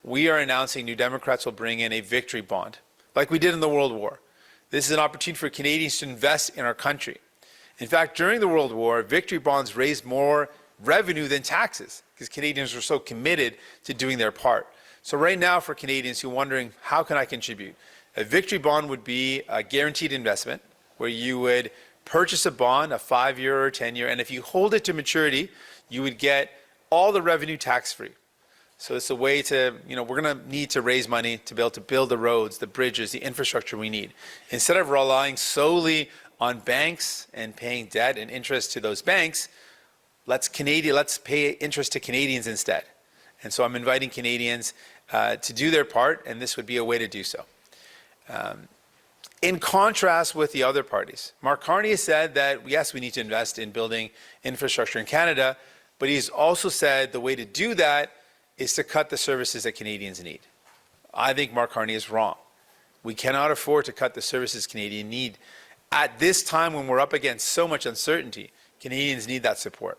we are announcing New Democrats will bring in a victory bond, like we did in the World War. This is an opportunity for Canadians to invest in our country. In fact, during the World War, victory bonds raised more revenue than taxes because Canadians were so committed to doing their part. So right now, for Canadians who are wondering, how can I contribute? A victory bond would be a guaranteed investment where you would purchase a bond, a 5-year or 10-year, and if you hold it to maturity, you would get all the revenue tax-free. So it's a way to, we're going to need to raise money to be able to build the roads, the bridges, the infrastructure we need. Instead of relying solely on banks and paying debt and interest to those banks, let's pay interest to Canadians instead. And so I'm inviting Canadians to do their part, and this would be a way to do so. In contrast with the other parties, Mark Carney has said that, yes, we need to invest in building infrastructure in Canada, but he's also said the way to do that is to cut the services that Canadians need. I think Mark Carney is wrong. We cannot afford to cut the services Canadians need. At this time when we're up against so much uncertainty, Canadians need that support.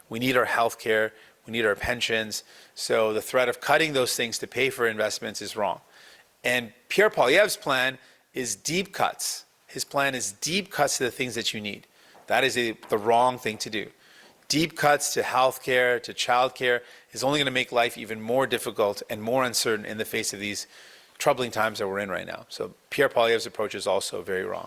We need our health care, we need our pensions, so the threat of cutting those things to pay for investments is wrong. And Pierre Poilievre's plan is deep cuts. His plan is deep cuts to the things that you need. That is the wrong thing to do. Deep cuts to health care, to child care, is only going to make life even more difficult and more uncertain in the face of these troubling times that we're in right now. So Pierre Poilievre's approach is also very wrong.